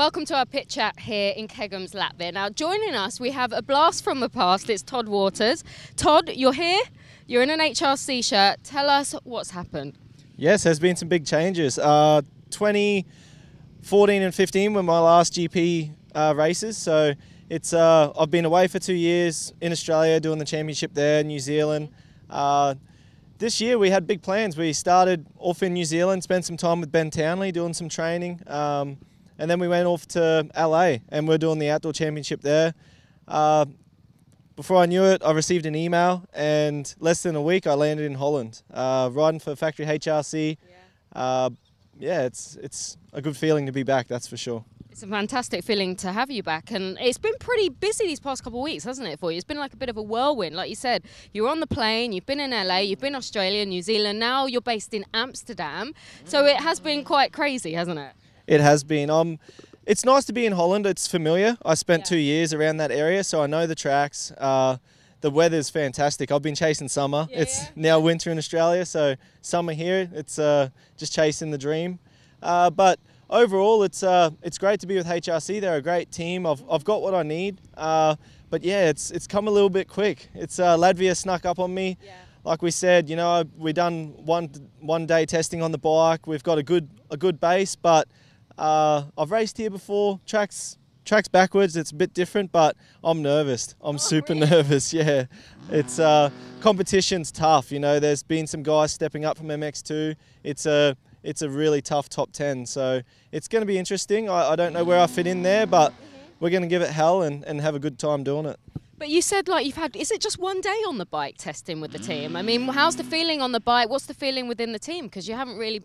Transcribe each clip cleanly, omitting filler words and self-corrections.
welcome to our pit chat here in Kegums, Latvia. Now, joining us, we have a blast from the past. It's Todd Waters. Todd, you're here. You're in an HRC shirt. Tell us what's happened. Yes, there's been some big changes. 2014 and 15 were my last GP races. So it's I've been away for 2 years in Australia doing the championship there, New Zealand. This year we had big plans. We started off in New Zealand, spent some time with Ben Townley doing some training. And then we went off to LA and we're doing the outdoor championship there. Before I knew it, I received an email, and less than a week I landed in Holland, riding for factory HRC. Yeah, it's a good feeling to be back, that's for sure. It's a fantastic feeling to have you back, and it's been pretty busy these past couple of weeks, hasn't it, for you? It's been like a bit of a whirlwind. Like you said, you were on the plane, you've been in LA, you've been Australia, New Zealand, now you're based in Amsterdam. So it has been quite crazy, hasn't it? It has been. It's nice to be in Holland. It's familiar. I spent 2 years around that area, so I know the tracks. The weather's fantastic. I've been chasing summer. It's now winter in Australia, so summer here. It's just chasing the dream. But overall, it's great to be with HRC. They're a great team. I've got what I need. But yeah, it's come a little bit quick. It's Latvia snuck up on me. Like we said, you know, we done one day testing on the bike. We've got a good base, but I've raced here before. Tracks backwards. It's a bit different, but I'm nervous. I'm super nervous. Yeah, it's competition's tough. You know, there's been some guys stepping up from MX2. It's a really tough top 10. So it's going to be interesting. I don't know where I fit in there, but we're going to give it hell and have a good time doing it. But you said like you've had, is it just one day on the bike testing with the team? I mean, how's the feeling on the bike? What's the feeling within the team? Because you haven't really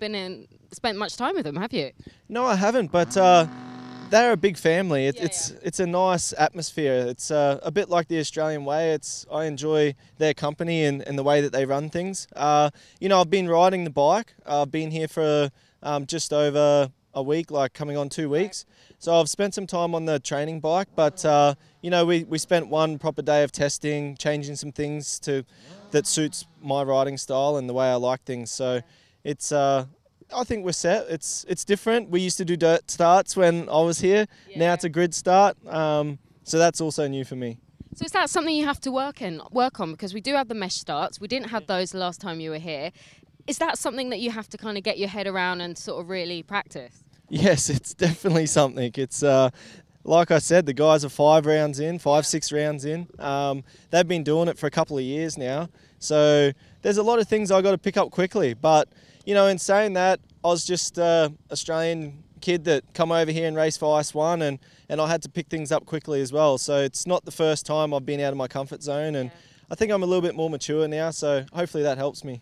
spent much time with them, have you? No, I haven't, but they're a big family. It's a nice atmosphere. It's a bit like the Australian way. I enjoy their company and the way that they run things. You know, I've been riding the bike. I've been here for just over a week, like coming on 2 weeks. So I've spent some time on the training bike, but you know, we spent one proper day of testing, changing some things that suits my riding style and the way I like things. So it's I think we're set. It's different. We used to do dirt starts when I was here. Now it's a grid start. So that's also new for me. So is that something you have to work on? Because we do have the mesh starts. We didn't have those the last time you were here. Is that something that you have to kind of get your head around and sort of really practice? Yes, it's definitely something. It's like I said, the guys are 6 rounds in. They've been doing it for a couple of years now. So there's a lot of things I got to pick up quickly. But, you know, in saying that, I was just an Australian kid that come over here and race for Ice One, and I had to pick things up quickly as well. So it's not the first time I've been out of my comfort zone, and I think I'm a little bit more mature now, so hopefully that helps me.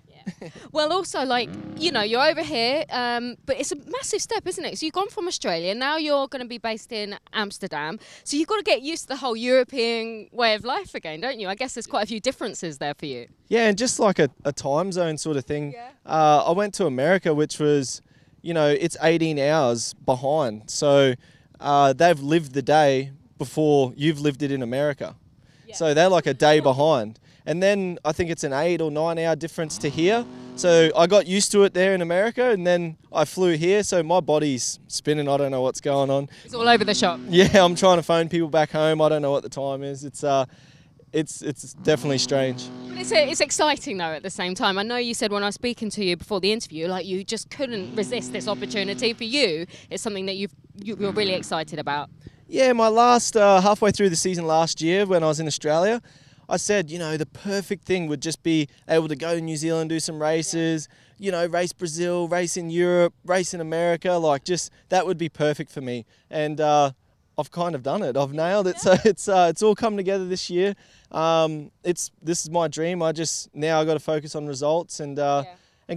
Well, also, like, you know, you're over here, but it's a massive step, isn't it? So you've gone from Australia, now you're going to be based in Amsterdam, so you've got to get used to the whole European way of life again, don't you? I guess there's quite a few differences there for you. Yeah, and just like a time zone sort of thing. I went to America, which was, you know, it's 18 hours behind, so they've lived the day before you've lived it in America. So they're like a day behind. And then I think it's an 8 or 9 hour difference to here. So I got used to it there in America, and then I flew here. So my body's spinning. I don't know what's going on. It's all over the shop. Yeah, I'm trying to phone people back home. I don't know what the time is. It's definitely strange. But it's exciting though at the same time. I know you said when I was speaking to you before the interview, like you just couldn't resist this opportunity. For you, it's something that you're really excited about. Yeah, my last halfway through the season last year when I was in Australia, I said, you know, the perfect thing would just be able to go to New Zealand, do some races, you know, race Brazil, race in Europe, race in America, like just that would be perfect for me. And I've kind of done it. I've nailed it. So it's all come together this year. This is my dream. Now I got to focus on results and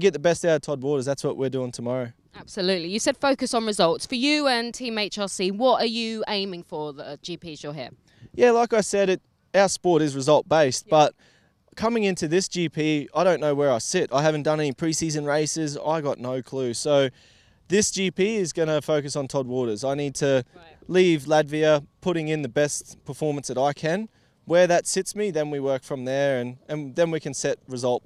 get the best out of Todd Waters. That's what we're doing tomorrow. Absolutely. You said focus on results. For you and Team HRC, what are you aiming for the GPs you're here? Yeah, like I said, our sport is result-based, but coming into this GP, I don't know where I sit. I haven't done any pre-season races. I got no clue. So this GP is going to focus on Todd Waters. I need to leave Latvia putting in the best performance that I can. Where that sits me, then we work from there, and then we can set result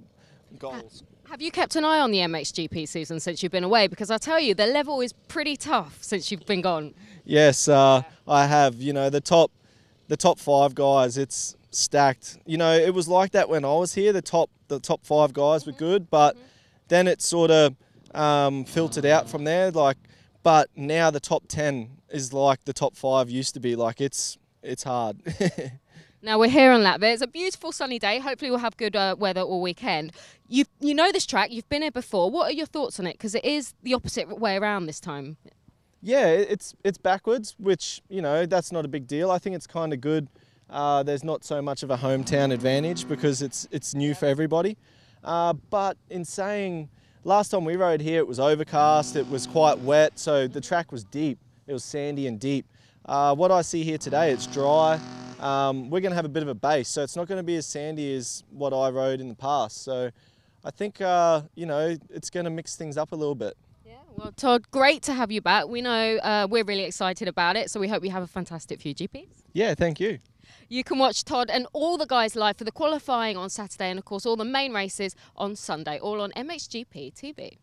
goals. Have you kept an eye on the MXGP season since you've been away? Because I tell you, the level is pretty tough since you've been gone. Yes, I have. You know, the top 5 guys, it's stacked. You know, it was like that when I was here. The top 5 guys were good, but then it sort of filtered out from there. But now the top 10 is like the top 5 used to be. Like it's hard. Now we're here on Latvia. It's a beautiful sunny day. Hopefully we'll have good weather all weekend. You know this track. You've been here before. What are your thoughts on it? Because it is the opposite way around this time. Yeah, it's backwards, which, you know, that's not a big deal. I think it's kind of good. There's not so much of a hometown advantage because it's new for everybody. But in saying, last time we rode here, it was overcast. It was quite wet, so the track was deep. It was sandy and deep. What I see here today, it's dry. We're going to have a bit of a base, so it's not going to be as sandy as what I rode in the past. So I think, you know, it's going to mix things up a little bit. Yeah, well, Todd, great to have you back. We know we're really excited about it, so we hope you have a fantastic few GPs. Yeah, thank you. You can watch Todd and all the guys live for the qualifying on Saturday and, of course, all the main races on Sunday, all on MXGP TV.